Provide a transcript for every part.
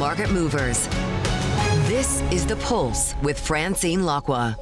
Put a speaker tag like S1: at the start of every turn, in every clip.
S1: market movers. This is The Pulse with Francine Lacqua.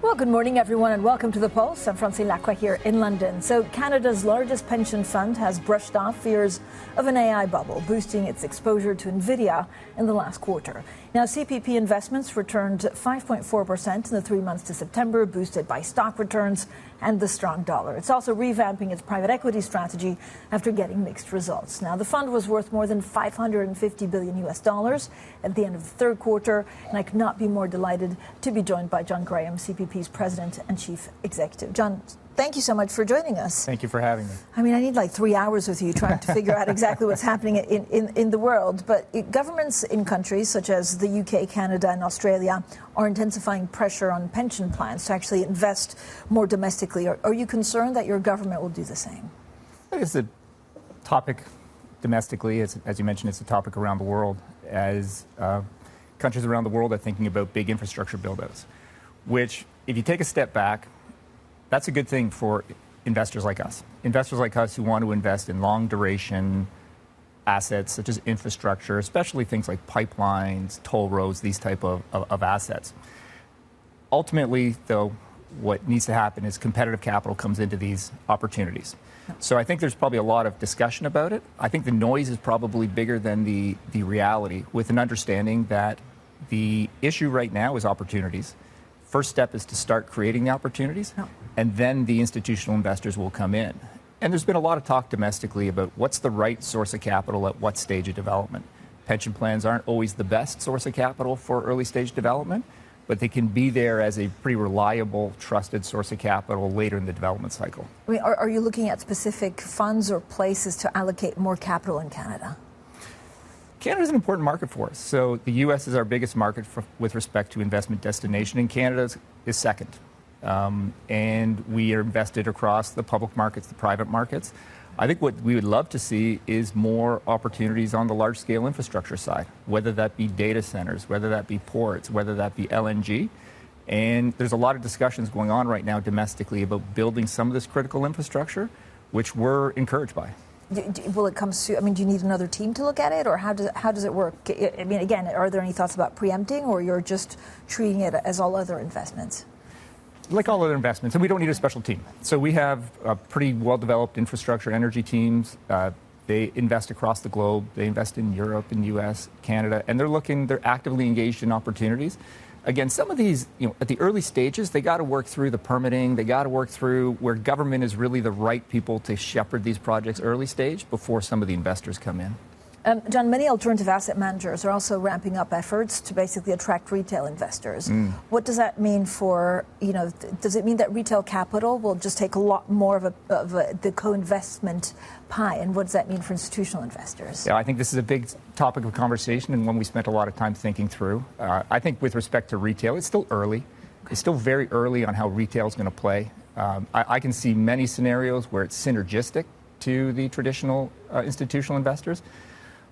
S2: Well, good morning, everyone, and welcome to The Pulse. I'm Francine Lacqua here in London. So Canada's largest pension fund has brushed off fears of an AI bubble, boosting its exposure to NVIDIA in the last quarter. Now, CPP investments returned 5.4% in the 3 months to September, boosted by stock returns and the strong dollar. It's also revamping its private equity strategy after getting mixed results. Now, the fund was worth more than $550 billion at the end of the third quarter, and I could not be more delighted to be joined by John Graham, CPP's president and chief executive. John, thank you so much for joining us.
S3: Thank you for having me.
S2: I mean, I need like 3 hours with you trying to figure out exactly what's happening in the world. But governments in countries such as the UK, Canada and Australia are intensifying pressure on pension plans to actually invest more domestically. Are you concerned that your government will do the same?
S3: It's a topic domestically. As you mentioned, it's a topic around the world as countries around the world are thinking about big infrastructure build-outs, which, if you take a step back, that's a good thing for investors like us. Investors like us who want to invest in long-duration assets such as infrastructure, especially things like pipelines, toll roads, these type of assets. Ultimately, though, what needs to happen is competitive capital comes into these opportunities. So I think there's probably a lot of discussion about it. I think the noise is probably bigger than the reality, with an understanding that the issue right now is opportunities. First step is to start creating the opportunities, and then the institutional investors will come in. And there's been a lot of talk domestically about what's the right source of capital at what stage of development. Pension plans aren't always the best source of capital for early stage development, but they can be there as a pretty reliable, trusted source of capital later in the development cycle.
S2: I mean, are you looking at specific funds or places to allocate more capital in Canada?
S3: Canada is an important market for us. So the U.S. is our biggest market with respect to investment destination, and Canada is second. And we are invested across the public markets, the private markets. I think what we would love to see is more opportunities on the large-scale infrastructure side, whether that be data centers, whether that be ports, whether that be LNG. And there's a lot of discussions going on right now domestically about building some of this critical infrastructure, which we're encouraged by.
S2: Will it come soon? I mean, do you need another team to look at it, or how does it work? I mean, again, are there any thoughts about preempting, or you're just treating it as all other investments?
S3: Like all other investments, and we don't need a special team. So we have pretty well-developed infrastructure energy teams. They invest across the globe. They invest in Europe, in the U.S., Canada, and they're actively engaged in opportunities. Again, some of these, at the early stages, they got to work through the permitting. They got to work through where government is really the right people to shepherd these projects early stage before some of the investors come in.
S2: John, many alternative asset managers are also ramping up efforts to basically attract retail investors. What does that mean for, does it mean that retail capital will just take a lot more of the co-investment pie? And what does that mean for institutional investors?
S3: Yeah, I think this is a big topic of conversation and one we spent a lot of time thinking through. I think with respect to retail, it's still early. It's still very early on how retail is going to play. I can see many scenarios where it's synergistic to the traditional institutional investors.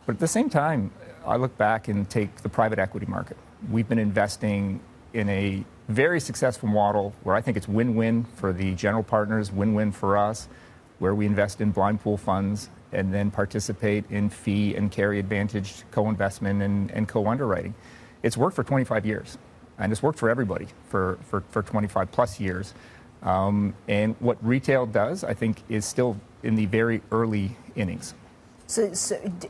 S3: But at the same time, I look back and take the private equity market. We've been investing in a very successful model where I think it's win-win for the general partners, win-win for us, where we invest in blind pool funds and then participate in fee and carry advantage co-investment and co-underwriting. It's worked for 25 years, and it's worked for everybody for 25 plus years. And what retail does, I think, is still in the very early innings.
S2: So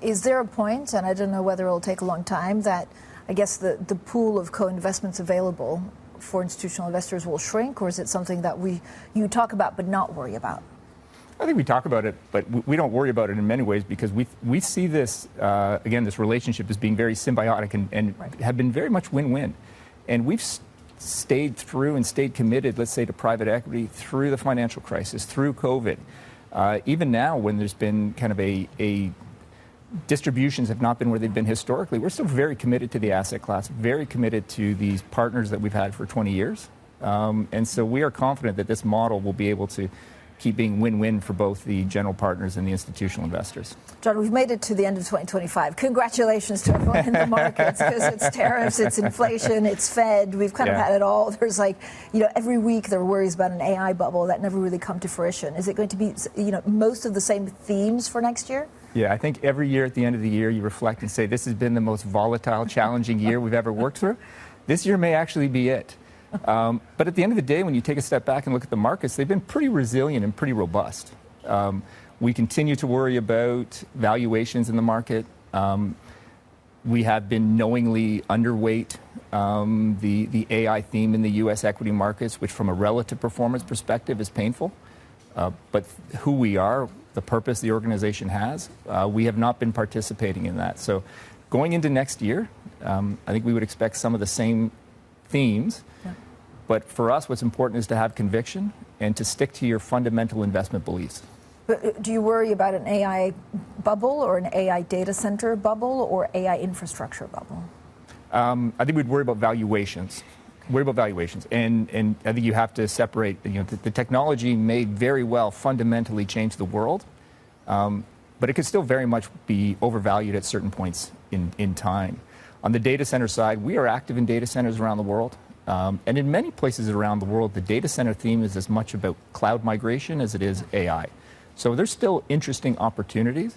S2: is there a point, and I don't know whether it'll take a long time, that I guess the pool of co-investments available for institutional investors will shrink, or is it something that you talk about but not worry about?
S3: I think we talk about it, but we don't worry about it in many ways because we see this, again, this relationship as being very symbiotic and right. Have been very much win-win. And we've stayed through and stayed committed, let's say, to private equity through the financial crisis, through COVID. Even now, when there's been kind of a distributions have not been where they've been historically, we're still very committed to the asset class, very committed to these partners that we've had for 20 years. And so we are confident that this model will be able to keep being win-win for both the general partners and the institutional investors.
S2: John, we've made it to the end of 2025. Congratulations to everyone in the markets, because it's tariffs, it's inflation, it's Fed. We've kind of had it all. There's every week there are worries about an AI bubble that never really come to fruition. Is it going to be, most of the same themes for next year?
S3: Yeah, I think every year at the end of the year, you reflect and say, this has been the most volatile, challenging year we've ever worked through. This year may actually be it. But at the end of the day, when you take a step back and look at the markets, they've been pretty resilient and pretty robust. We continue to worry about valuations in the market. We have been knowingly underweight the AI theme in the U.S. equity markets, which from a relative performance perspective is painful. But who we are, the purpose the organization has, we have not been participating in that. So going into next year, I think we would expect some of the same themes. Yeah. But for us, what's important is to have conviction and to stick to your fundamental investment beliefs.
S2: But do you worry about an AI bubble or an AI data center bubble or AI infrastructure bubble?
S3: I think we'd worry about valuations. And I think you have to separate, the technology may very well fundamentally change the world, but it could still very much be overvalued at certain points in time. On the data center side, we are active in data centers around the world. And in many places around the world, the data center theme is as much about cloud migration as it is AI. So there's still interesting opportunities.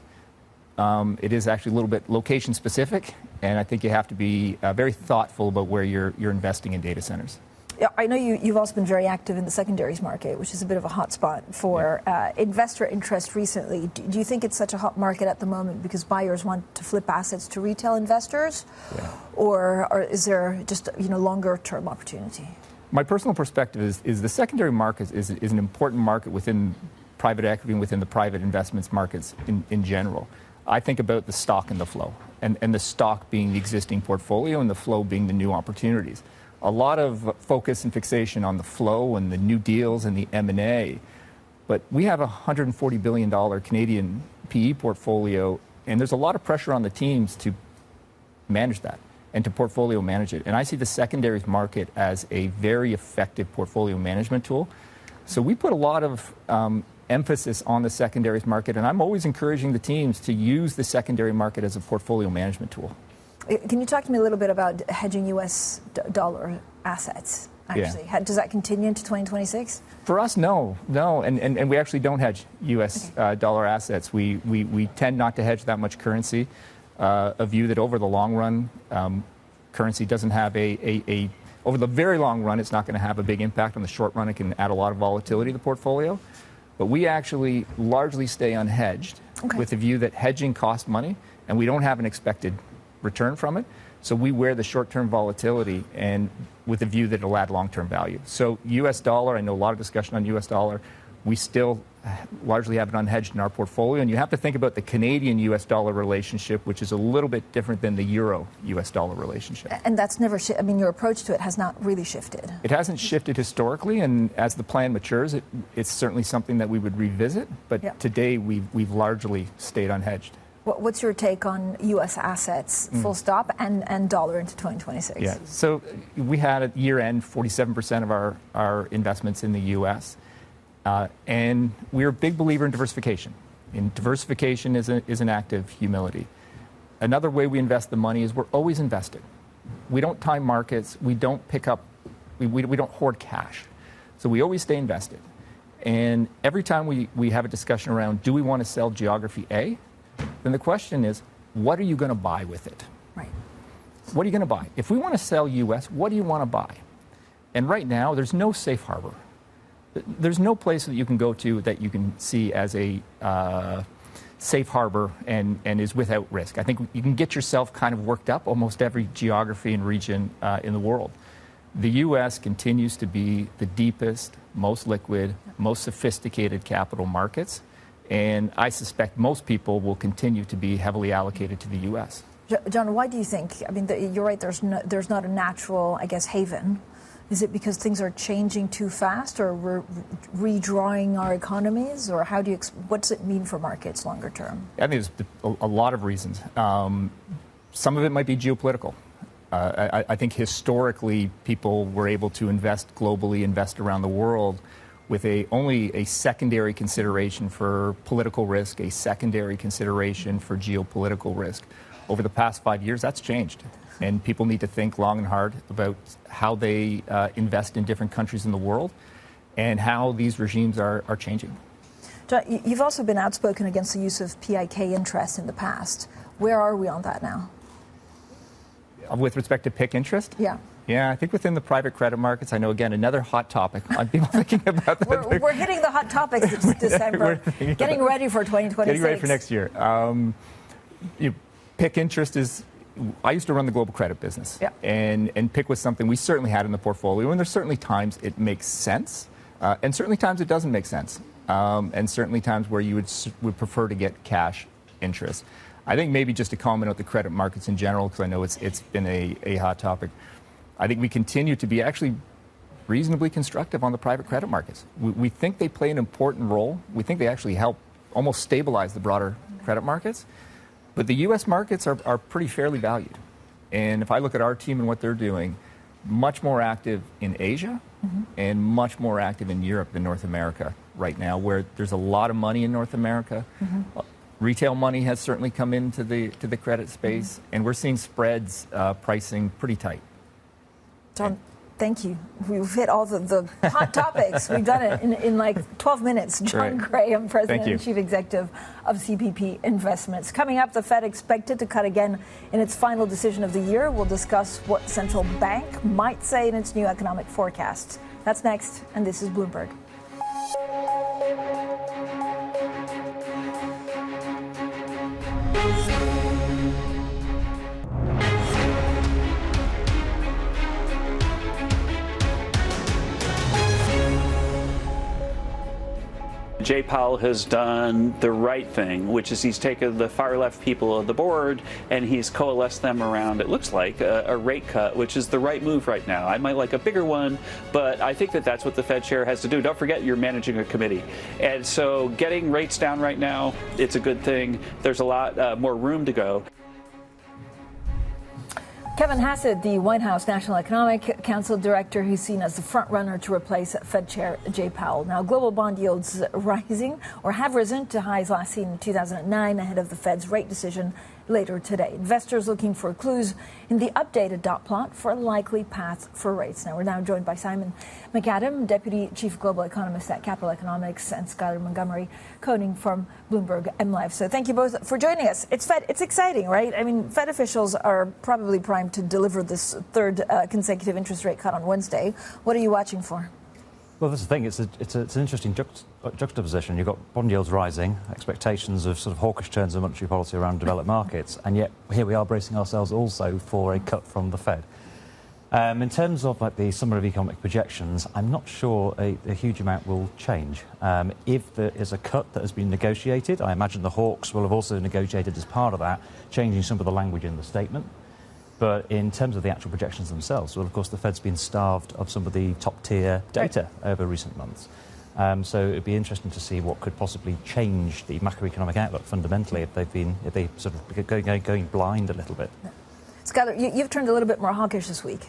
S3: It is actually a little bit location specific, and I think you have to be very thoughtful about where you're investing in data centers.
S2: Yeah, I know you've also been very active in the secondaries market, which is a bit of a hot spot for investor interest recently. Do you think it's such a hot market at the moment because buyers want to flip assets to retail investors? Yeah. Or is there just longer term opportunity? My personal perspective is the secondary market is an important market within private equity and within the private investments markets in general. I think about the stock and the flow, and the stock being the existing portfolio and the flow being the new opportunities. A lot of focus and fixation on the flow and the new deals and the M&A, but we have a $140 billion Canadian PE portfolio, and there's a lot of pressure on the teams to manage that and to portfolio manage it. And I see the secondaries market as a very effective portfolio management tool. So we put a lot of emphasis on the secondaries market, and I'm always encouraging the teams to use the secondary market as a portfolio management tool. Can you talk to me a little bit about hedging U.S. dollar assets, actually? Yeah. Does that continue into 2026? For us, no. And we actually don't hedge U.S. dollar assets. We tend not to hedge that much currency. A view that over the long run, currency doesn't have over the very long run, it's not going to have a big impact. On the short run, it can add a lot of volatility to the portfolio. But we actually largely stay unhedged with the view that hedging costs money, and we don't have an expected return from it. So we wear the short-term volatility and with the view that it'll add long-term value. So U.S. dollar, I know a lot of discussion on U.S. dollar. We still largely have it unhedged in our portfolio. And you have to think about the Canadian-U.S. dollar relationship, which is a little bit different than the euro-U.S. dollar relationship. And that's never I mean, your approach to it has not really shifted. It hasn't shifted historically, and as the plan matures, it's certainly something that we would revisit. But today, we've largely stayed unhedged. What's your take on U.S. assets, full stop, and dollar into 2026? Yeah, so we had at year-end 47% of our investments in the U.S., and we're a big believer in diversification. And diversification is an act of humility. Another way we invest the money is we're always invested. We don't time markets. We don't we don't hoard cash. So we always stay invested. And every time we have a discussion around, do we want to sell geography A? Then the question is, what are you going to buy with it? Right. What are you going to buy? If we want to sell U.S., what do you want to buy? And right now, there's no safe harbor. There's no place that you can go to that you can see as a safe harbor and is without risk. I think you can get yourself kind of worked up almost every geography and region in the world. The U.S. continues to be the deepest, most liquid, most sophisticated capital markets. And I suspect most people will continue to be heavily allocated to the U.S. John, why do you think? I mean, you're right, there's not a natural, I guess, haven. Is it because things are changing too fast, or we're redrawing our economies, or what does it mean for markets longer term? I think there's a lot of reasons. Some of it might be geopolitical. I think historically people were able to invest globally, invest around the world, with only a secondary consideration for political risk, a secondary consideration for geopolitical risk. Over the past 5 years, that's changed. And people need to think long and hard about how they invest in different countries in the world and how these regimes are changing. John, you've also been outspoken against the use of PIK interest in the past. Where are we on that now?
S3: With respect to PIK interest?
S2: Yeah.
S3: Yeah, I think within the private credit markets, I know, again, another hot topic on people thinking about that.
S2: We're hitting the hot topics this December, getting ready for 2026.
S3: Getting ready for next year. PIK interest is, I used to run the global credit business.
S2: Yeah.
S3: And PIK was something we certainly had in the portfolio, and there's certainly times it makes sense, and certainly times it doesn't make sense, and certainly times where you would prefer to get cash interest. I think maybe just to comment on the credit markets in general, because I know it's been a hot topic. I think we continue to be actually reasonably constructive on the private credit markets. We think they play an important role. We think they actually help almost stabilize the broader credit markets. But the U.S. markets are pretty fairly valued. And if I look at our team and what they're doing, much more active in Asia and much more active in Europe than North America right now, where there's a lot of money in North America. Retail money has certainly come into the credit space, and we're seeing spreads pricing pretty tight.
S2: John, thank you. We've hit all the hot topics. We've done it in like 12 minutes. John Graham, President and Chief Executive of CPP Investments. Coming up, the Fed expected to cut again in its final decision of the year. We'll discuss what the central bank might say in its new economic forecasts. That's next, and this is Bloomberg.
S4: Jay Powell has done the right thing, which is he's taken the far left people of the board and he's coalesced them around, it looks like, a rate cut, which is the right move right now. I might like a bigger one, but I think that that's what the Fed chair has to do. Don't forget, you're managing a committee. And so getting rates down right now, it's a good thing. There's a lot more room to go.
S2: Kevin Hassett, the White House National Economic Council director, who's seen as the front-runner to replace Fed Chair Jay Powell. Now, global bond yields rising or have risen to highs last seen in 2009 ahead of the Fed's rate decision later today. Investors looking for clues in the updated dot plot for a likely path for rates. Now, we're now joined by Simon Macadam, Deputy Chief Global Economist at Capital Economics, and Skylar Montgomery, coding from Bloomberg MLive. So thank you both for joining us. It's exciting, right? I mean, Fed officials are probably primed to deliver this third consecutive interest rate cut on Wednesday. What are you watching for?
S5: Well, that's the thing. It's an interesting juxtaposition. You've got bond yields rising, expectations of sort of hawkish turns of monetary policy around developed markets, and yet here we are bracing ourselves also for a cut from the Fed. In terms of like the summary of economic projections, I'm not sure a huge amount will change. If there is a cut that has been negotiated, I imagine the hawks will have also negotiated as part of that, changing some of the language in the statement. But in terms of the actual projections themselves, well, of course, the Fed's been starved of some of the top-tier data over recent months. So it would be interesting to see what could possibly change the macroeconomic outlook fundamentally if they sort of going blind a little bit.
S2: Skylar, you've turned a little bit more hawkish this week.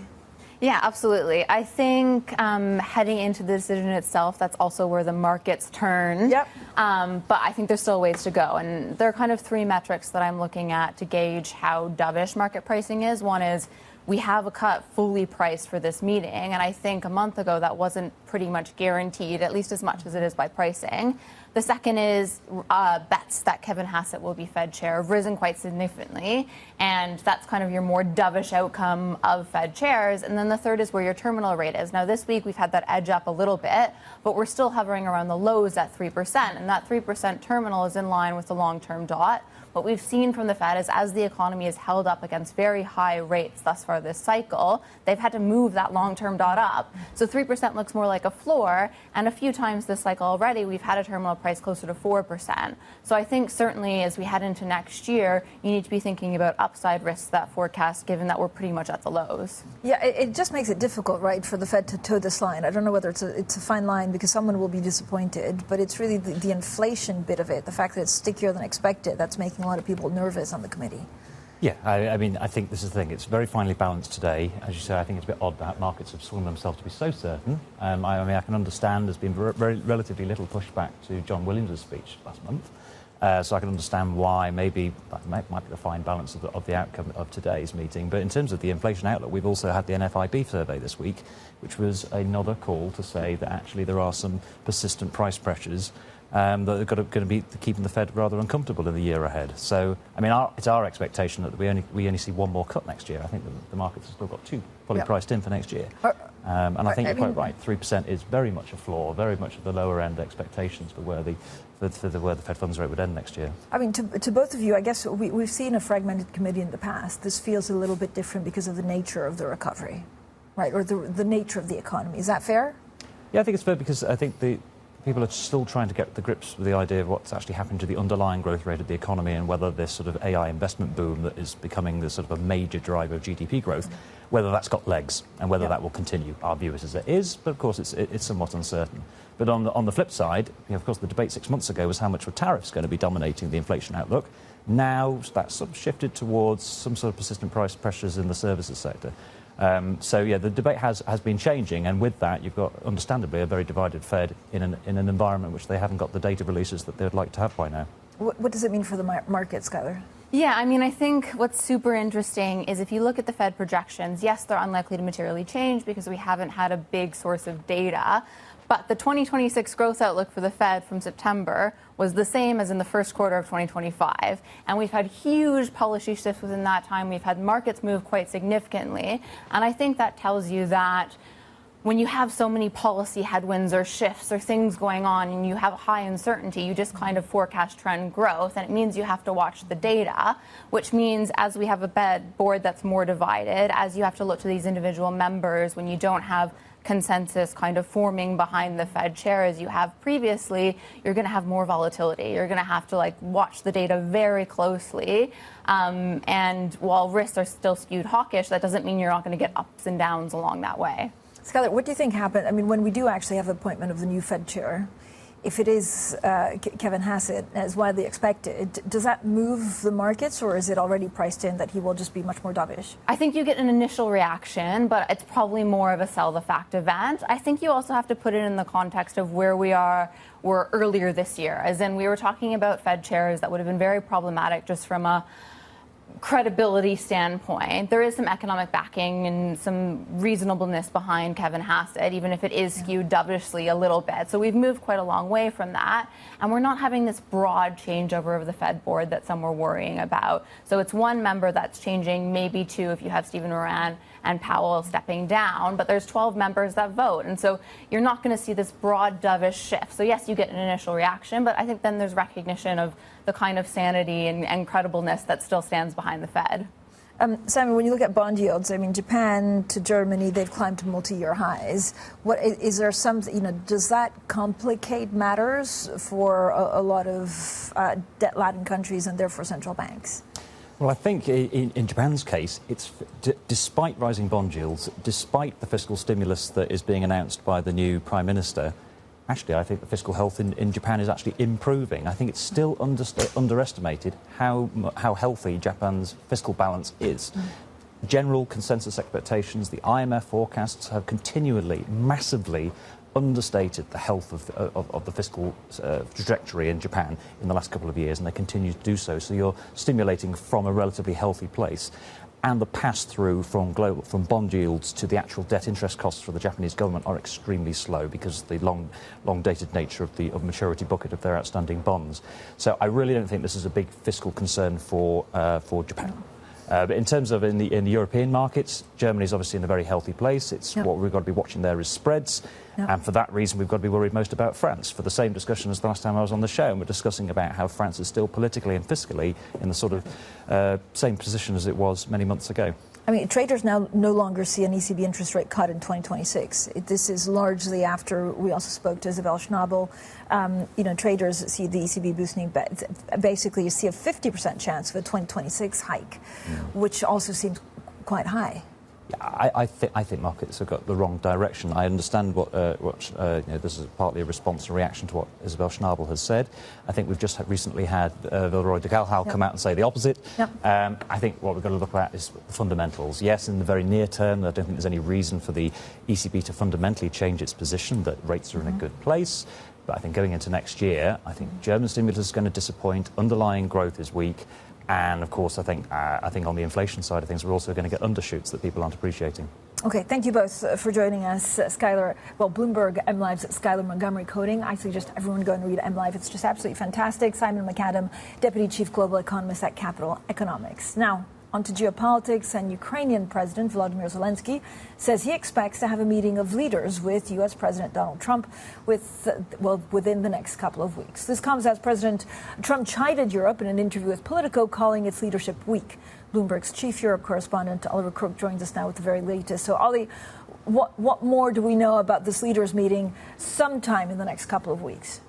S6: Yeah, absolutely. I think heading into the decision itself, that's also where the markets turn.
S2: Yep.
S6: But I think there's still ways to go. And there are kind of three metrics that I'm looking at to gauge how dovish market pricing is. One is we have a cut fully priced for this meeting. And I think a month ago that wasn't pretty much guaranteed, at least as much as it is by pricing. The second is bets that Kevin Hassett will be Fed chair have risen quite significantly. And that's kind of your more dovish outcome of Fed chairs. And then the third is where your terminal rate is. Now, this week we've had that edge up a little bit, but we're still hovering around the lows at 3%. And that 3% terminal is in line with the long-term dot. What we've seen from the Fed is as the economy is held up against very high rates thus far this cycle, they've had to move that long-term dot up. So 3% looks more like a floor. And a few times this cycle already, we've had a terminal price closer to 4%. So I think certainly as we head into next year, you need to be thinking about upside risks to that forecast, given that we're pretty much at the lows.
S2: Yeah, it just makes it difficult, right, for the Fed to toe this line. I don't know whether it's a fine line because someone will be disappointed, but it's really the inflation bit of it, the fact that it's stickier than expected, that's making a lot of people nervous on the committee.
S5: Yeah, I mean, I think this is the thing. It's very finely balanced today. As you say, I think it's a bit odd that markets have swung themselves to be so certain. I mean, I can understand there's been relatively little pushback to John Williams' speech last month. So I can understand why maybe that might be the fine balance of the outcome of today's meeting. But in terms of the inflation outlook, we've also had the NFIB survey this week, which was another call to say that actually there are some persistent price pressures that are going to be keeping the Fed rather uncomfortable in the year ahead. So, I mean, it's our expectation that we only see one more cut next year. I think the markets have still got two fully priced in for next year. And I think you're quite right. 3% is very much a floor, very much at the lower end expectations for where the Fed funds rate would end next year.
S2: I mean, to both of you, I guess we've seen a fragmented committee in the past. This feels a little bit different because of the nature of the recovery, right, or the nature of the economy. Is that fair?
S5: Yeah, I think it's fair because I think people are still trying to get the grips with the idea of what's actually happened to the underlying growth rate of the economy and whether this sort of AI investment boom that is becoming the sort of a major driver of GDP growth, whether that's got legs and whether that will continue. Our view is it is, but of course it's somewhat uncertain. But on the flip side, of course, the debate 6 months ago was how much were tariffs going to be dominating the inflation outlook. Now that's sort of shifted towards some sort of persistent price pressures in the services sector. So, yeah, the debate has been changing, and with that, you've got, understandably, a very divided Fed in an environment which they haven't got the data releases that they'd like to have by now.
S2: What does it mean for the market, Skylar?
S6: Yeah, I mean, I think what's super interesting is if you look at the Fed projections, yes, they're unlikely to materially change because we haven't had a big source of data. But the 2026 growth outlook for the Fed from September was the same as in the first quarter of 2025. And we've had huge policy shifts within that time. We've had markets move quite significantly. And I think that tells you that when you have so many policy headwinds or shifts or things going on and you have high uncertainty, you just kind of forecast trend growth. And it means you have to watch the data, which means as we have a board that's more divided, as you have to look to these individual members when you don't have consensus kind of forming behind the Fed chair as you have previously, you're going to have more volatility. You're going to have to watch the data very closely. And while risks are still skewed hawkish, that doesn't mean you're not going to get ups and downs along that way.
S2: Skylar, what do you think happened? I mean, when we do actually have the appointment of the new Fed chair, if it is Kevin Hassett, as widely expected, does that move the markets, or is it already priced in that he will just be much more dovish?
S6: I think you get an initial reaction, but it's probably more of a sell the fact event. I think you also have to put it in the context of where were earlier this year, as in we were talking about Fed chairs that would have been very problematic just from a credibility standpoint. There is some economic backing and some reasonableness behind Kevin Hassett, even if it is skewed dovishly a little bit. So we've moved quite a long way from that. And we're not having this broad changeover of the Fed board that some were worrying about. So it's one member that's changing, maybe two if you have Stephen Moran and Powell stepping down, but there's 12 members that vote. And so you're not going to see this broad dovish shift. So yes, you get an initial reaction, but I think then there's recognition of the kind of sanity and credibleness that still stands behind the Fed.
S2: Simon, when you look at bond yields, I mean, Japan to Germany, they've climbed to multi-year highs. Is there some, does that complicate matters for a lot of debt-laden countries and therefore central banks?
S5: Well, I think in Japan's case, it's despite rising bond yields, despite the fiscal stimulus that is being announced by the new Prime Minister, actually, I think the fiscal health in Japan is actually improving. I think it's still underestimated how healthy Japan's fiscal balance is. General consensus expectations, the IMF forecasts have continually, massively understated the health of the fiscal trajectory in Japan in the last couple of years, and they continue to do so. So you're stimulating from a relatively healthy place. And the pass-through from bond yields to the actual debt interest costs for the Japanese government are extremely slow because of the long-dated nature of maturity bucket of their outstanding bonds. So I really don't think this is a big fiscal concern for Japan. But in terms of in the European markets, Germany's obviously in a very healthy place. It's what we've got to be watching there is spreads. And for that reason, we've got to be worried most about France, for the same discussion as the last time I was on the show. And we're discussing about how France is still politically and fiscally in the sort of same position as it was many months ago.
S2: I mean, traders now no longer see an ECB interest rate cut in 2026. This is largely after we also spoke to Isabel Schnabel. Traders see the ECB boosting. Basically, you see a 50% chance of a 2026 hike, which also seems quite high.
S5: I think markets have got the wrong direction. I understand what this is partly a response and reaction to what Isabel Schnabel has said. I think we've just recently had Villeroy de Galhal come out and say the opposite. I think what we've got to look at is the fundamentals. Yes, in the very near term, I don't think there's any reason for the ECB to fundamentally change its position, that rates are in a good place. But I think going into next year, I think German stimulus is going to disappoint, underlying growth is weak, And of course, I think on the inflation side of things, we're also going to get undershoots that people aren't appreciating.
S2: Okay, thank you both for joining us. Bloomberg MLive's Skylar Montgomery coding. I suggest everyone go and read MLive. It's just absolutely fantastic. Simon Macadam, Deputy Chief Global Economist at Capital Economics. Now, on to geopolitics, and Ukrainian President Volodymyr Zelensky says he expects to have a meeting of leaders with U.S. President Donald Trump within the next couple of weeks. This comes as President Trump chided Europe in an interview with Politico, calling its leadership weak. Bloomberg's chief Europe correspondent Oliver Crook joins us now with the very latest. So, Ollie, what more do we know about this leaders' meeting sometime in the next couple of weeks?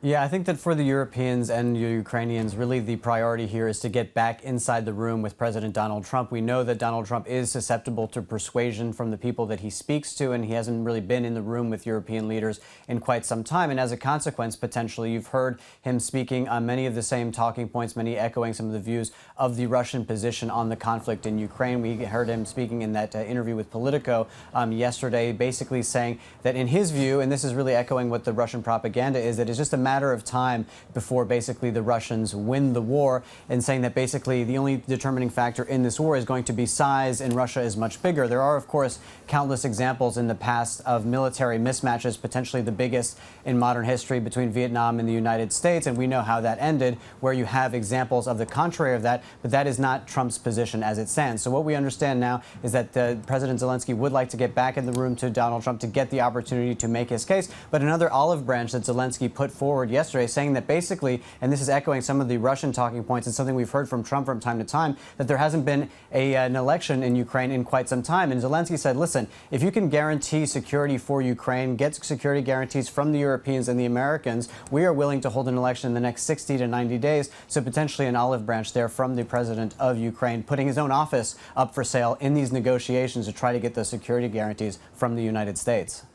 S7: Yeah, I think that for the Europeans and the Ukrainians, really the priority here is to get back inside the room with President Donald Trump. We know that Donald Trump is susceptible to persuasion from the people that he speaks to, and he hasn't really been in the room with European leaders in quite some time. And as a consequence, potentially, you've heard him speaking on many of the same talking points, many echoing some of the views of the Russian position on the conflict in Ukraine. We heard him speaking in that interview with Politico yesterday, basically saying that in his view, and this is really echoing what the Russian propaganda is, that it's just a matter of time before basically the Russians win the war, and saying that basically the only determining factor in this war is going to be size, and Russia is much bigger. There are, of course, countless examples in the past of military mismatches, potentially the biggest in modern history between Vietnam and the United States, and we know how that ended, where you have examples of the contrary of that, but that is not Trump's position as it stands. So what we understand now is that President Zelensky would like to get back in the room to Donald Trump to get the opportunity to make his case, but another olive branch that Zelensky put forward yesterday, saying that basically, and this is echoing some of the Russian talking points and something we've heard from Trump from time to time, that there hasn't been an election in Ukraine in quite some time. And Zelensky said, listen, if you can guarantee security for Ukraine, get security guarantees from the Europeans and the Americans, we are willing to hold an election in the next 60 to 90 days. So potentially an olive branch there from the president of Ukraine, putting his own office up for sale in these negotiations to try to get those security guarantees from the United States.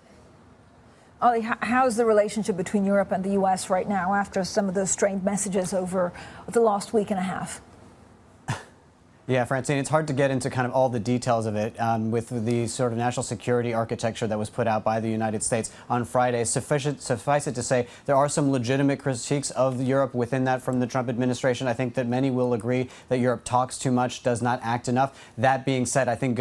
S2: Ollie, how's the relationship between Europe and the U.S. right now after some of the strained messages over the last week and a half?
S7: Yeah, Francine, it's hard to get into kind of all the details of it with the sort of national security architecture that was put out by the United States on Friday. Suffice it to say, there are some legitimate critiques of Europe within that from the Trump administration. I think that many will agree that Europe talks too much, does not act enough. That being said, I think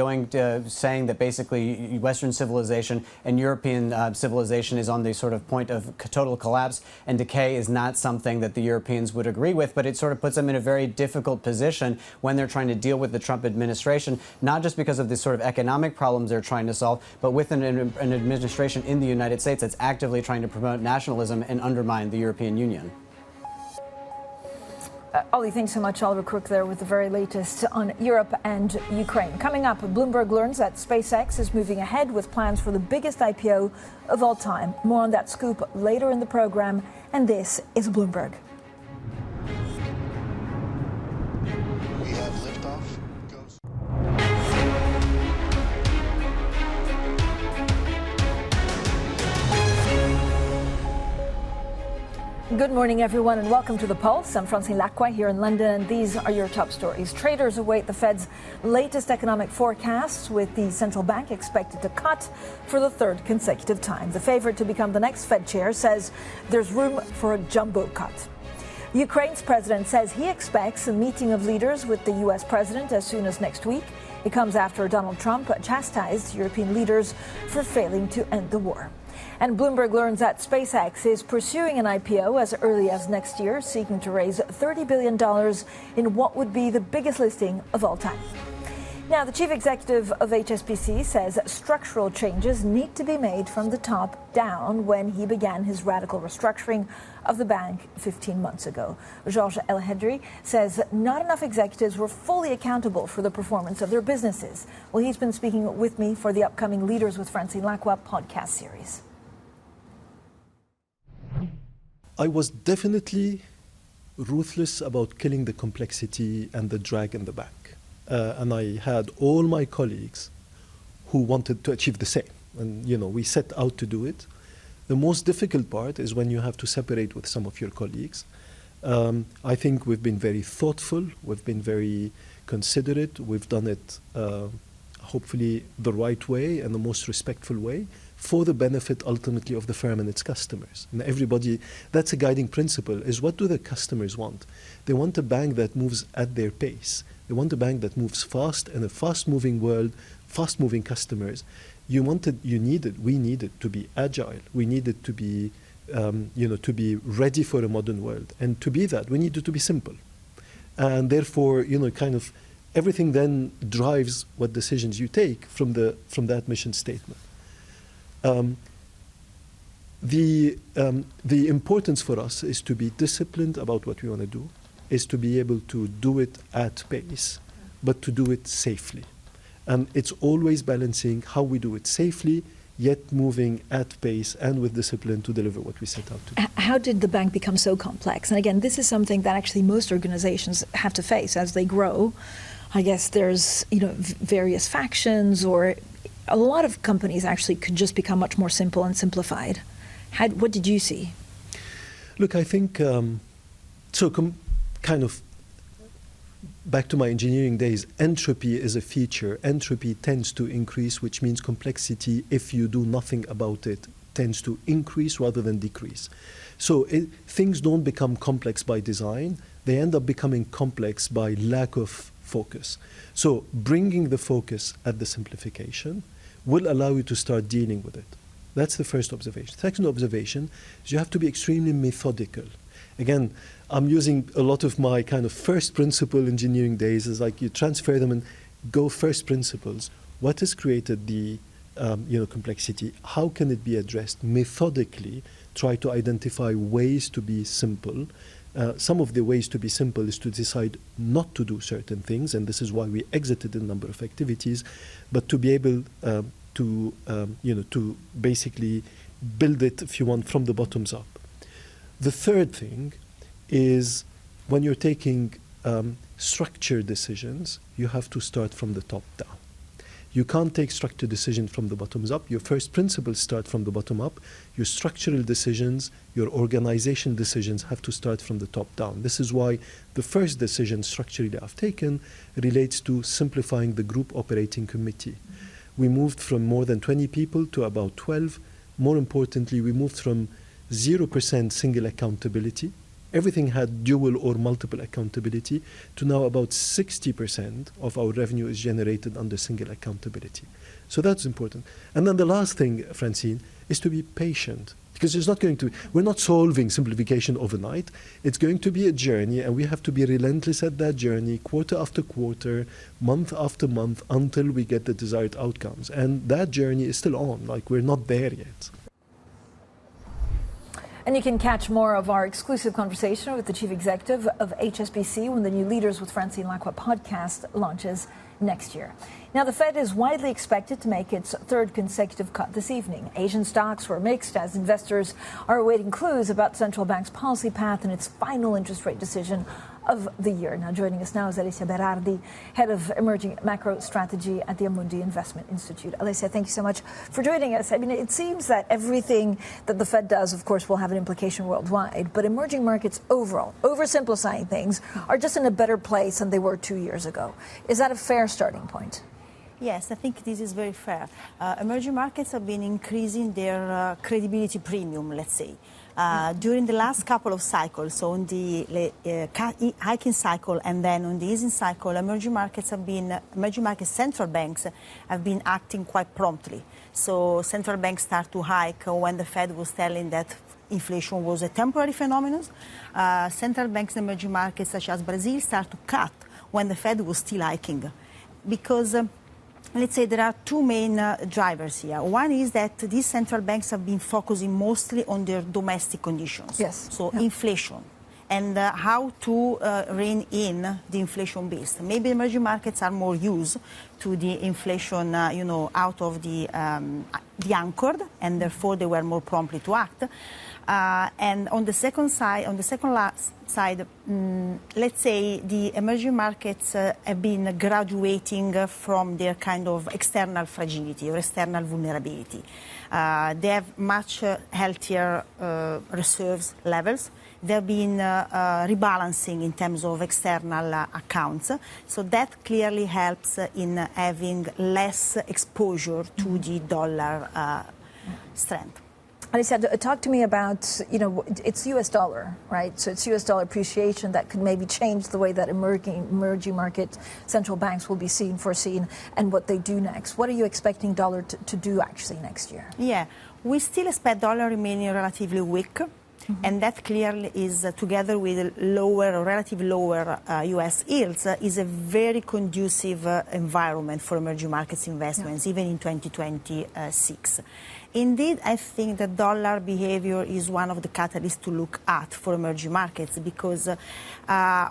S7: saying that basically Western civilization and European civilization is on the sort of point of total collapse and decay is not something that the Europeans would agree with, but it sort of puts them in a very difficult position when they're trying to deal with the Trump administration, not just because of the sort of economic problems they're trying to solve, but with an administration in the United States that's actively trying to promote nationalism and undermine the European Union.
S2: Ollie, thanks so much. Oliver Crook there with the very latest on Europe and Ukraine. Coming up, Bloomberg learns that SpaceX is moving ahead with plans for the biggest IPO of all time. More on that scoop later in the program, and this is Bloomberg.
S8: We have liftoff.
S2: Good morning, everyone, and welcome to The Pulse. I'm Francine Lacqua here in London, and these are your top stories. Traders await the Fed's latest economic forecasts, with the central bank expected to cut for the third consecutive time. The favorite to become the next Fed chair says there's room for a jumbo cut. Ukraine's president says he expects a meeting of leaders with the U.S. president as soon as next week. It comes after Donald Trump chastised European leaders for failing to end the war. And Bloomberg learns that SpaceX is pursuing an IPO as early as next year, seeking to raise $30 billion in what would be the biggest listing of all time. Now, the chief executive of HSBC says structural changes need to be made from the top down when he began his radical restructuring of the bank 15 months ago. Georges El-Hedri says not enough executives were fully accountable for the performance of their businesses. Well, he's been speaking with me for the upcoming Leaders with Francine Lacqua podcast series.
S9: I was definitely ruthless about killing the complexity and the drag in the bank. And I had all my colleagues who wanted to achieve the same. And, we set out to do it. The most difficult part is when you have to separate with some of your colleagues. I think we've been very thoughtful. We've been very considerate. We've done it, hopefully, the right way and the most respectful way. for the benefit ultimately of the firm and its customers. And everybody, that's a guiding principle, is what do the customers want? They want a bank that moves at their pace. They want a bank that moves fast in a fast-moving world, fast-moving customers. We needed to be agile. We needed to be, to be ready for a modern world. And to be that, we needed to be simple. And therefore, kind of everything then drives what decisions you take from that mission statement. The importance for us is to be disciplined about what we want to do, is to be able to do it at pace, but to do it safely. And it's always balancing how we do it safely, yet moving at pace and with discipline to deliver what we set out to do.
S2: How did the bank become so complex? And again, this is something that actually most organizations have to face as they grow. I guess there's various factions, or a lot of companies actually could just become much more simple and simplified. What did you see?
S9: Look, I think, kind of back to my engineering days, entropy is a feature. Entropy tends to increase, which means complexity, if you do nothing about it, tends to increase rather than decrease. So things don't become complex by design. They end up becoming complex by lack of focus. So bringing the focus at the simplification will allow you to start dealing with it. That's the first observation. Second observation is you have to be extremely methodical. Again, I'm using a lot of my kind of first principle engineering days, is like you transfer them and go first principles. What has created the complexity? How can it be addressed? Methodically, try to identify ways to be simple. Some of the ways to be simple is to decide not to do certain things, and this is why we exited a number of activities, but to be able to basically build it, if you want, from the bottoms up. The third thing is when you're taking structured decisions, you have to start from the top down. You can't take structured decisions from the bottoms up. Your first principles start from the bottom up. Your structural decisions, your organization decisions have to start from the top down. This is why the first decision structurally I've taken relates to simplifying the group operating committee. We moved from more than 20 people to about 12. More importantly, we moved from 0% single accountability. Everything had dual or multiple accountability to now about 60% of our revenue is generated under single accountability. So that's important. And then the last thing, Francine, is to be patient, because we're not solving simplification overnight. It's going to be a journey, and we have to be relentless at that journey, quarter after quarter, month after month, until we get the desired outcomes. And that journey is still on, like we're not there yet.
S2: And you can catch more of our exclusive conversation with the chief executive of HSBC when the new Leaders with Francine Lacqua podcast launches next year. Now, the Fed is widely expected to make its third consecutive cut this evening. Asian stocks were mixed as investors are awaiting clues about the central bank's policy path and its final interest rate decision of the year. Now, joining us now is Alessia Berardi, head of emerging macro strategy at the Amundi Investment Institute. Alessia, thank you so much for joining us. I mean, it seems that everything that the Fed does, of course, will have an implication worldwide, but emerging markets overall, oversimplifying things, are just in a better place than they were 2 years ago. Is that a fair starting point?
S10: Yes, I think this is very fair. Emerging markets have been increasing their credibility premium, let's say. During the last couple of cycles, so on the hiking cycle and then on the easing cycle, emerging market central banks have been acting quite promptly. So central banks start to hike when the Fed was telling that inflation was a temporary phenomenon. Central banks in emerging markets such as Brazil start to cut when the Fed was still hiking. Because let's say there are two main drivers here. One is that these central banks have been focusing mostly on their domestic conditions.
S2: Yes.
S10: So inflation and how to rein in the inflation base. Maybe emerging markets are more used to the inflation, out of the anchored, and therefore they were more promptly to act. And on the second side, let's say the emerging markets have been graduating from their kind of external fragility or external vulnerability. They have much healthier reserves levels. They've been rebalancing in terms of external accounts. So that clearly helps in having less exposure to the dollar strength.
S2: Alessia, talk to me about, it's U.S. dollar, right? So it's U.S. dollar appreciation that could maybe change the way that emerging market central banks will be foreseen, and what they do next. What are you expecting dollar to do actually next year?
S10: Yeah, we still expect dollar remaining relatively weak. And that clearly is, together with lower or relatively lower U.S. yields, is a very conducive environment for emerging markets investments, even in 2026. Indeed, I think that dollar behavior is one of the catalysts to look at for emerging markets, because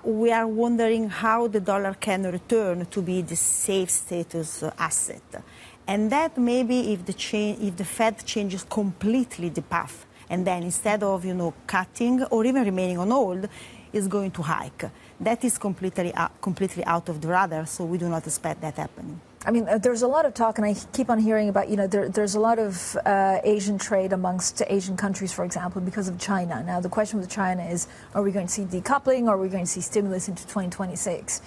S10: we are wondering how the dollar can return to be the safe status asset. And that maybe if the Fed changes completely the path, and then instead of cutting or even remaining on hold, is going to hike. That is completely out of the radar, so we do not expect that happening.
S2: I mean, there's a lot of talk, and I keep on hearing about, there's a lot of Asian trade amongst Asian countries, for example, because of China. Now, the question with China is, are we going to see decoupling, or are we going to see stimulus into 2026?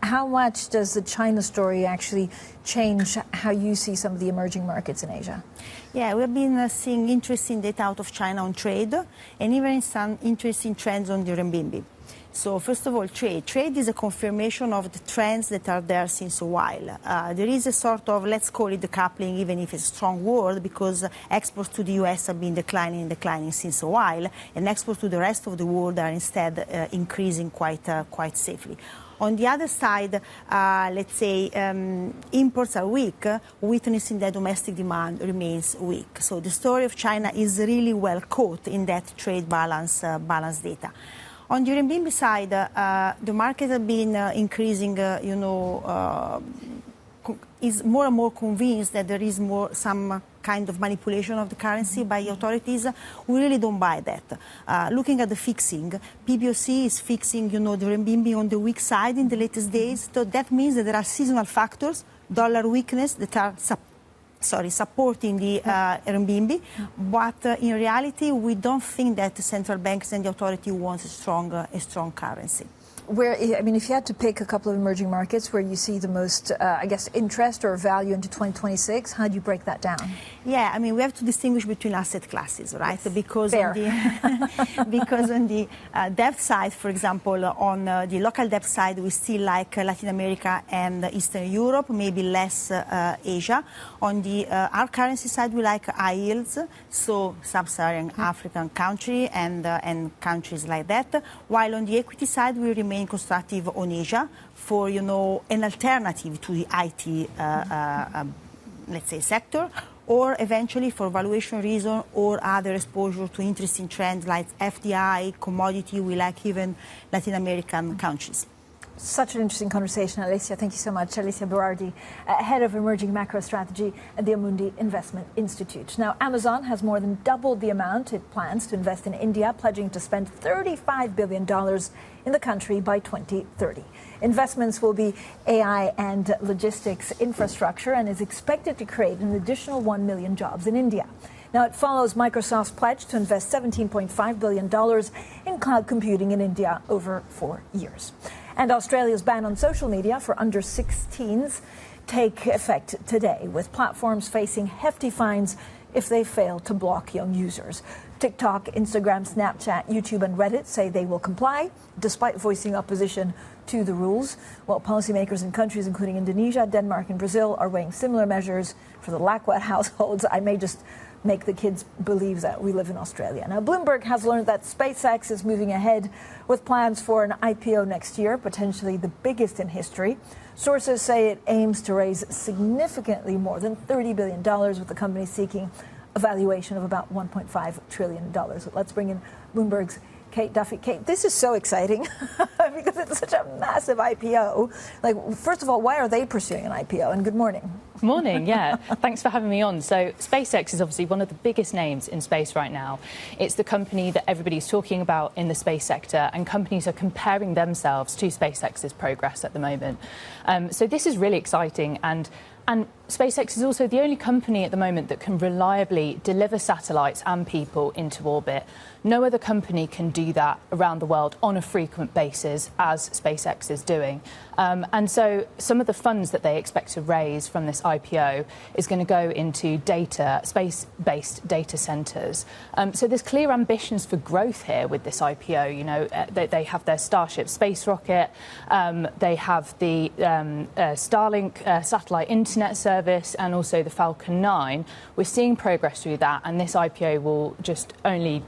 S2: How much does the China story actually change how you see some of the emerging markets in Asia?
S10: Yeah, we've been seeing interesting data out of China on trade, and even some interesting trends on the renminbi. So first of all, trade. Trade is a confirmation of the trends that are there since a while. There is a sort of, let's call it decoupling, even if it's a strong word, because exports to the US have been declining since a while, and exports to the rest of the world are instead increasing quite safely. On the other side, let's say imports are weak, witnessing that domestic demand remains weak. So the story of China is really well caught in that trade balance data. On the renminbi side, the market has been increasing, is more and more convinced that there is some kind of manipulation of the currency by authorities. We really don't buy that. Looking at the fixing, PBOC is fixing, the renminbi on the weak side in the latest days. So that means that there are seasonal factors, dollar weakness, that are supporting the renminbi. But in reality, we don't think that the central banks and the authority wants a strong currency.
S2: If you had to pick a couple of emerging markets where you see the most, interest or value into 2026, how do you break that down?
S10: Yeah, we have to distinguish between asset classes, right?
S2: Yes.
S10: Because on the debt side, for example, on the local debt side, we still like Latin America and Eastern Europe, maybe less Asia. On the our currency side, we like high yields, so sub-Saharan African country and countries like that. While on the equity side, we remain constructive on Asia for an alternative to the IT let's say sector, or eventually for valuation reason or other exposure to interesting trends like FDI, commodity. We like even Latin American countries.
S2: Such an interesting conversation, Alessia. Thank you so much. Alessia Berardi, head of emerging macro strategy at the Amundi Investment Institute. Now, Amazon has more than doubled the amount it plans to invest in India, pledging to spend $35 billion in the country by 2030. Investments will be AI and logistics infrastructure and is expected to create an additional 1 million jobs in India. Now, it follows Microsoft's pledge to invest $17.5 billion in cloud computing in India over 4 years. And Australia's ban on social media for under 16s take effect today, with platforms facing hefty fines if they fail to block young users. TikTok, Instagram, Snapchat, YouTube, and Reddit say they will comply, despite voicing opposition to the rules, while policymakers in countries including Indonesia, Denmark, and Brazil are weighing similar measures for the Lacqua households. I may just make the kids believe that we live in Australia. Now, Bloomberg has learned that SpaceX is moving ahead with plans for an IPO next year, potentially the biggest in history. Sources say it aims to raise significantly more than $30 billion, with the company seeking a valuation of about $1.5 trillion. Let's bring in Bloomberg's Kate Duffy. Kate, this is so exciting because it's such a massive IPO. First of all, why are they pursuing an IPO? And good morning.
S11: Morning, yeah. Thanks for having me on. So SpaceX is obviously one of the biggest names in space right now. It's the company that everybody's talking about in the space sector, and companies are comparing themselves to SpaceX's progress at the moment. So this is really exciting, and SpaceX is also the only company at the moment that can reliably deliver satellites and people into orbit. No other company can do that around the world on a frequent basis, as SpaceX is doing. And so some of the funds that they expect to raise from this IPO is going to go into space-based data centres. So there's clear ambitions for growth here with this IPO. You know, they have their Starship space rocket, they have the Starlink satellite internet service, and also the Falcon 9. We're seeing progress through that, and this IPO will just only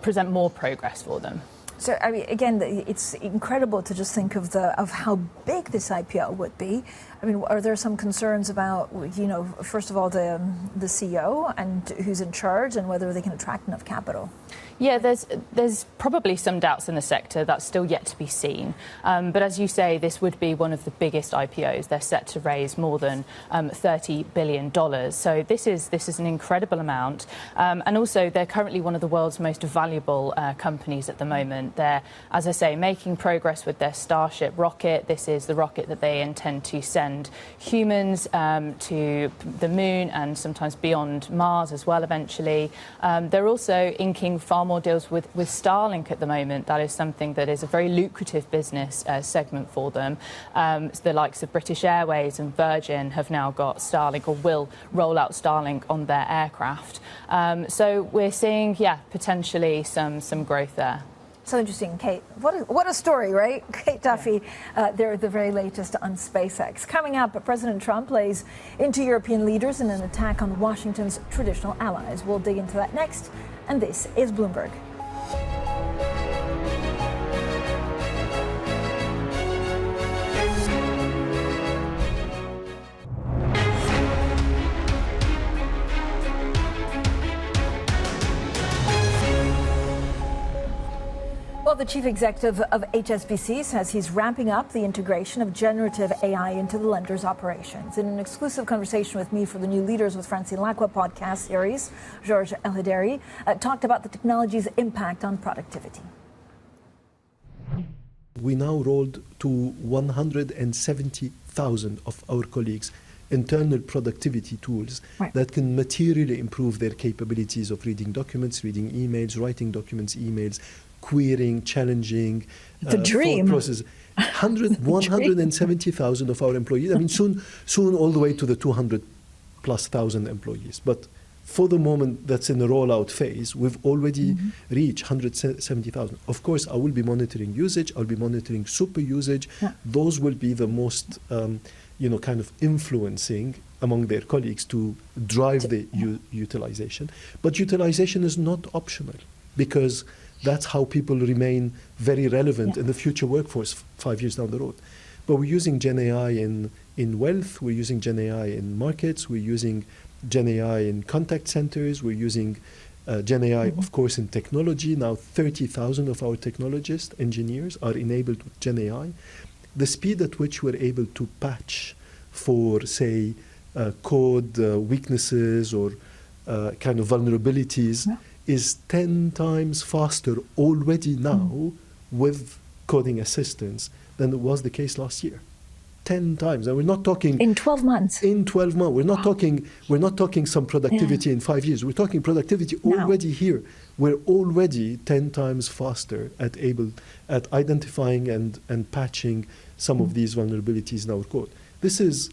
S11: present more progress for them.
S2: So, I mean, again, it's incredible to just think of how big this IPO would be. I mean, are there some concerns about, you know, first of all, the CEO and who's in charge and whether they can attract enough capital?
S11: Yeah, there's probably some doubts in the sector. That's still yet to be seen. But as you say, this would be one of the biggest IPOs. They're set to raise more than $30 billion. So this is an incredible amount. And also, they're currently one of the world's most valuable companies at the moment. They're, as I say, making progress with their Starship rocket. This is the rocket that they intend to send humans to the moon and sometimes beyond Mars as well eventually. They're also inking far more deals with Starlink at the moment. That is something that is a very lucrative business segment for them. The likes of British Airways and Virgin have now got Starlink, or will roll out Starlink on their aircraft. So we're seeing, potentially some growth there.
S2: So interesting, Kate. What a story, right? Kate Duffy, they're the very latest on SpaceX. Coming up, President Trump lays into European leaders in an attack on Washington's traditional allies. We'll dig into that next. And this is Bloomberg. Well, the chief executive of HSBC says he's ramping up the integration of generative AI into the lender's operations. In an exclusive conversation with me for the new Leaders with Francine Lacqua podcast series, Georges El-Hederi talked about the technology's impact on productivity.
S9: We now rolled to 170,000 of our colleagues internal productivity tools that can materially improve their capabilities of reading documents, reading emails, writing documents, emails, querying, challenging,
S2: the dream
S9: process. 170,000 of our employees. I mean, soon all the way to the 200,000+ employees. But for the moment, that's in the rollout phase. We've already reached 170,000. Of course, I will be monitoring usage. I'll be monitoring super usage. Those will be the most, kind of influencing among their colleagues to drive the utilization. But utilization is not optional, because that's how people remain very relevant in the future workforce 5 years down the road. But we're using Gen AI in wealth, we're using Gen AI in markets, we're using Gen AI in contact centers, we're using Gen AI, of course, in technology. Now 30,000 of our technologists, engineers, are enabled with Gen AI. The speed at which we're able to patch for, say, code weaknesses or kind of vulnerabilities is 10 times faster already now with coding assistance than it was the case last year. 10 times. And we're not talking
S2: in 12 months.
S9: In 12 months. We're not talking some productivity in 5 years. We're talking productivity already here. We're already 10 times faster at identifying and patching some of these vulnerabilities in our code. This is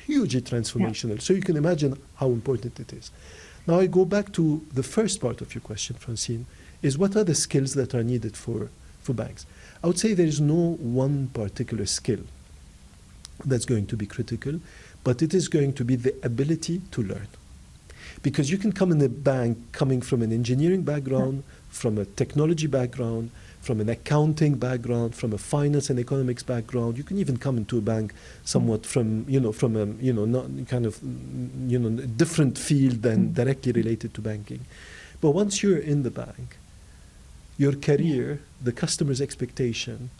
S9: hugely transformational. So you can imagine how important it is. Now I go back to the first part of your question, Francine, is what are the skills that are needed for banks? I would say there is no one particular skill that's going to be critical, but it is going to be the ability to learn. Because you can come in a bank coming from an engineering background, from a technology background, from an accounting background, from a finance and economics background. You can even come into a bank somewhat from a different field than directly related to banking. But once you're in the bank, your career, the customer's expectation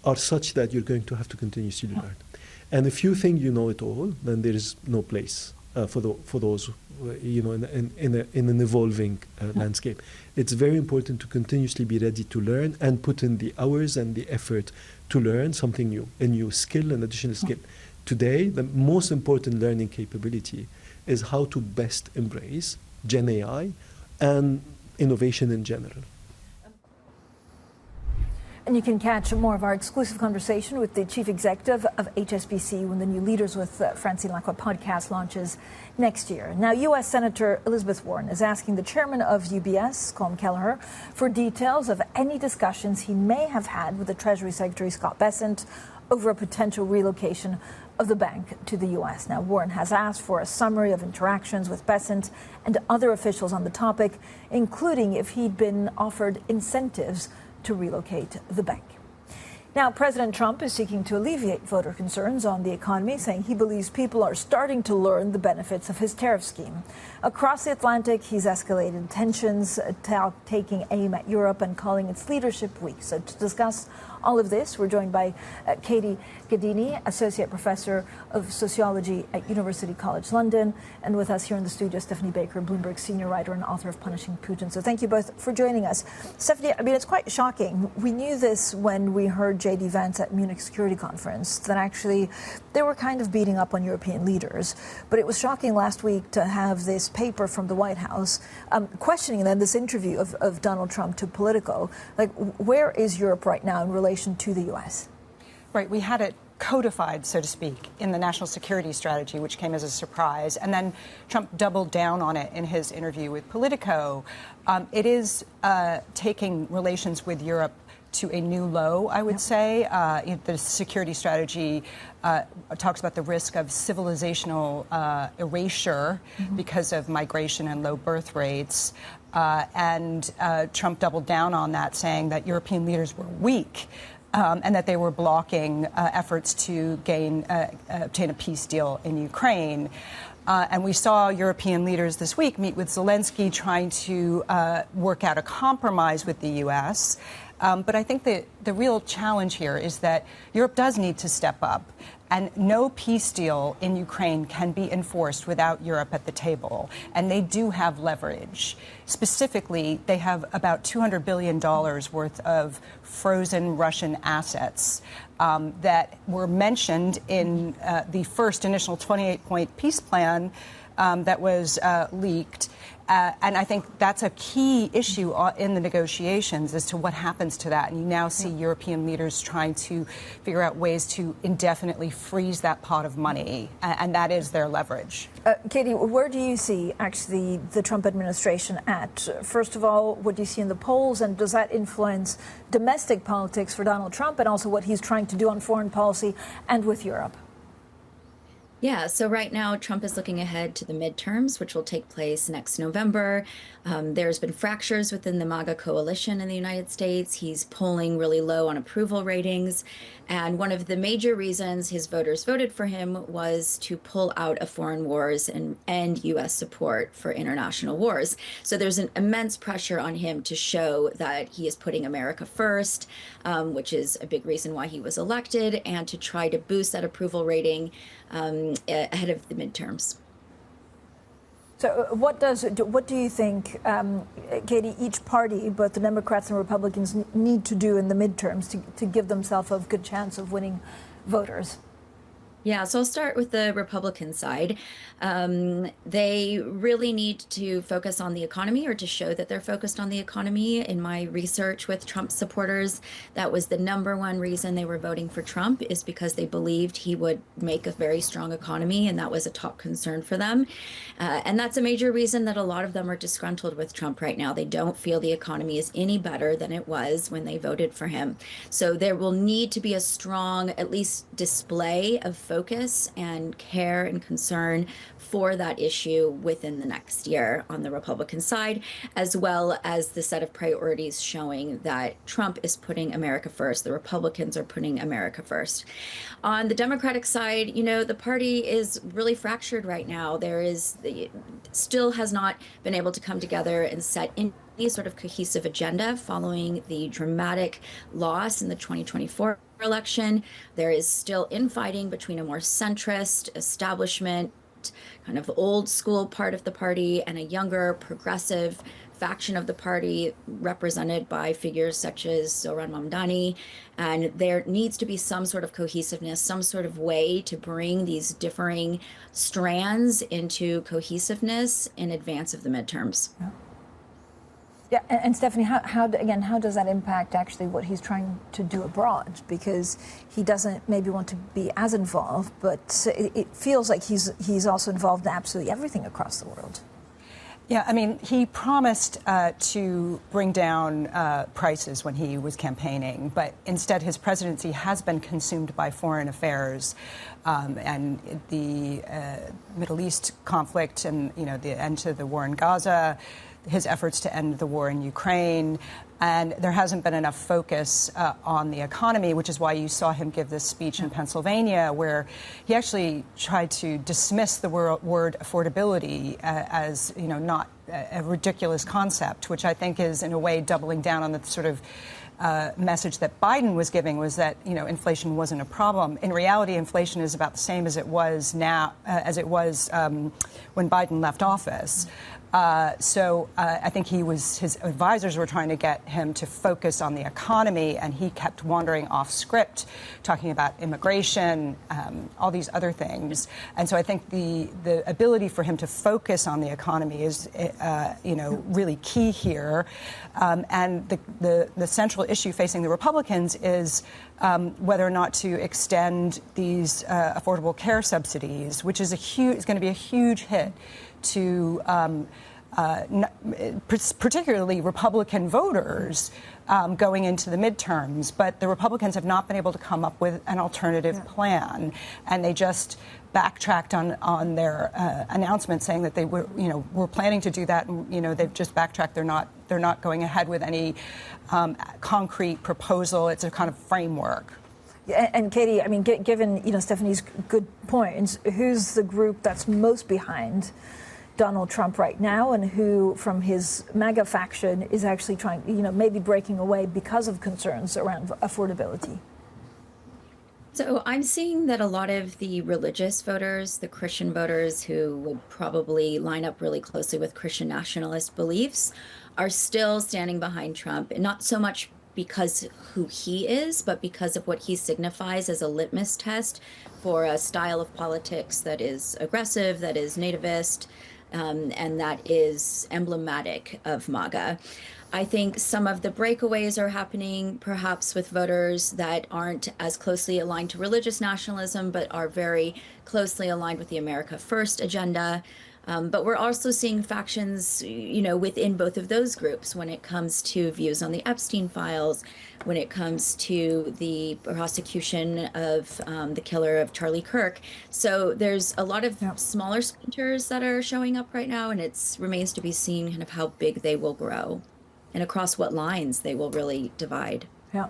S9: are such that you're going to have to continuously learn. And if you think you know it all, then there is no place for those, in an evolving landscape. It's very important to continuously be ready to learn and put in the hours and the effort to learn something new, a new skill, an additional skill. Today, the most important learning capability is how to best embrace Gen AI and innovation in general.
S2: And you can catch more of our exclusive conversation with the chief executive of HSBC when the new Leaders with Francine Lacqua podcast launches next year. Now, U.S. Senator Elizabeth Warren is asking the chairman of UBS, Colm Kelleher, for details of any discussions he may have had with the Treasury Secretary Scott Bessent over a potential relocation of the bank to the U.S. Now, Warren has asked for a summary of interactions with Bessent and other officials on the topic, including if he'd been offered incentives to relocate the bank. Now, President Trump is seeking to alleviate voter concerns on the economy, saying he believes people are starting to learn the benefits of his tariff scheme. Across the Atlantic, he's escalated tensions, taking aim at Europe and calling its leadership weak. So to discuss all of this, we're joined by Katie Gaddini, Associate Professor of Sociology at University College London, and with us here in the studio, Stephanie Baker, Bloomberg Senior Writer and author of Punishing Putin. So thank you both for joining us. Stephanie, I mean, it's quite shocking. We knew this when we heard J.D. Vance at Munich Security Conference, that actually they were kind of beating up on European leaders. But it was shocking last week to have this paper from the White House questioning then this interview of Donald Trump to Politico. Like, where is Europe right now in relation to the U.S.?
S12: Right. We had it codified, so to speak, in the national security strategy, which came as a surprise. And then Trump doubled down on it in his interview with Politico. It is taking relations with Europe to a new low, I would say. The security strategy talks about the risk of civilizational erasure because of migration and low birth rates. And Trump doubled down on that, saying that European leaders were weak and that they were blocking efforts to obtain a peace deal in Ukraine. And we saw European leaders this week meet with Zelensky, trying to work out a compromise with the U.S. But I think that the real challenge here is that Europe does need to step up. And no peace deal in Ukraine can be enforced without Europe at the table. And they do have leverage. Specifically, they have about $200 billion worth of frozen Russian assets that were mentioned in the first initial 28-point peace plan that was leaked. And I think that's a key issue in the negotiations as to what happens to that. And you now see European leaders trying to figure out ways to indefinitely freeze that pot of money. And that is their leverage.
S2: Katie, where do you see actually the Trump administration at? First of all, what do you see in the polls? And does that influence domestic politics for Donald Trump and also what he's trying to do on foreign policy and with Europe?
S13: Yeah, so right now Trump is looking ahead to the midterms, which will take place next November. There's been fractures within the MAGA coalition in the United States. He's polling really low on approval ratings. And one of the major reasons his voters voted for him was to pull out of foreign wars and end U.S. support for international wars. So there's an immense pressure on him to show that he is putting America first, which is a big reason why he was elected, and to try to boost that approval rating ahead of the midterms.
S2: So what do you think, Katie, each party, both the Democrats and Republicans, need to do in the midterms to give themselves a good chance of winning voters?
S13: Yeah, so I'll start with the Republican side. They really need to focus on the economy, or to show that they're focused on the economy. In my research with Trump supporters, that was the #1 reason they were voting for Trump, is because they believed he would make a very strong economy, and that was a top concern for them. And that's a major reason that a lot of them are disgruntled with Trump right now. They don't feel the economy is any better than it was when they voted for him. So there will need to be a strong, at least, display of focus and care and concern for that issue within the next year on the Republican side, as well as the set of priorities showing that Trump is putting America first. The Republicans are putting America first. On the Democratic side, you know, the party is really fractured right now. Still has not been able to come together and set in any sort of cohesive agenda following the dramatic loss in the 2024 election. There is still infighting between a more centrist establishment, kind of old school part of the party, and a younger, progressive, faction of the party represented by figures such as Zoran Mamdani, and there needs to be some sort of cohesiveness, some sort of way to bring these differing strands into cohesiveness in advance of the midterms.
S2: Yeah, and Stephanie, how does that impact actually what he's trying to do abroad? Because he doesn't maybe want to be as involved, but it feels like he's also involved in absolutely everything across the world.
S12: Yeah, I mean, he promised to bring down prices when he was campaigning, but instead his presidency has been consumed by foreign affairs and the Middle East conflict and, the end to the war in Gaza, his efforts to end the war in Ukraine. And there hasn't been enough focus on the economy, which is why you saw him give this speech in Pennsylvania, where he actually tried to dismiss the word affordability as, not a ridiculous concept, which I think is, in a way, doubling down on the sort of message that Biden was giving, was that, inflation wasn't a problem. In reality, inflation is about the same as it was now, when Biden left office. So I think his advisors were trying to get him to focus on the economy, and he kept wandering off script, talking about immigration, all these other things. And so I think the ability for him to focus on the economy is, really key here. And the central issue facing the Republicans is whether or not to extend these affordable care subsidies, which is going to be a huge hit to particularly Republican voters going into the midterms. But the Republicans have not been able to come up with an alternative plan, and they just backtracked on their announcement, saying that they were planning to do that, and they've just backtracked. They're not going ahead with any concrete proposal. It's a kind of framework.
S2: And Katie, I mean, given Stephanie's good points, who's the group that's most behind Donald Trump right now, and who, from his MAGA faction, is actually trying, maybe breaking away because of concerns around affordability?
S13: So I'm seeing that a lot of the religious voters, the Christian voters who would probably line up really closely with Christian nationalist beliefs, are still standing behind Trump, and not so much because who he is, but because of what he signifies as a litmus test for a style of politics that is aggressive, that is nativist, and that is emblematic of MAGA. I think some of the breakaways are happening perhaps with voters that aren't as closely aligned to religious nationalism, but are very closely aligned with the America First agenda. But we're also seeing factions, within both of those groups when it comes to views on the Epstein files, when it comes to the prosecution of the killer of Charlie Kirk. So there's a lot of smaller splinters that are showing up right now, and it remains to be seen kind of how big they will grow and across what lines they will really divide.
S2: Yeah.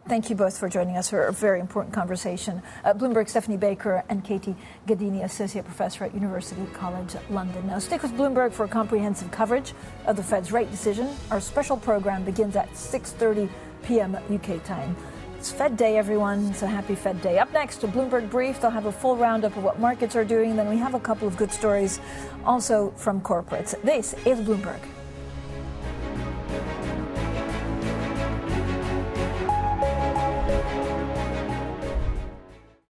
S2: Thank you both for joining us for a very important conversation. Bloomberg Stephanie Baker and Katie Gaddini, Associate Professor at University College London. Now stick with Bloomberg for comprehensive coverage of the Fed's rate decision. Our special program begins at 6:30 p.m. UK time. It's Fed Day, everyone, so happy Fed Day. Up next, a Bloomberg Brief. They'll have a full roundup of what markets are doing. Then we have a couple of good stories also from corporates. This is Bloomberg.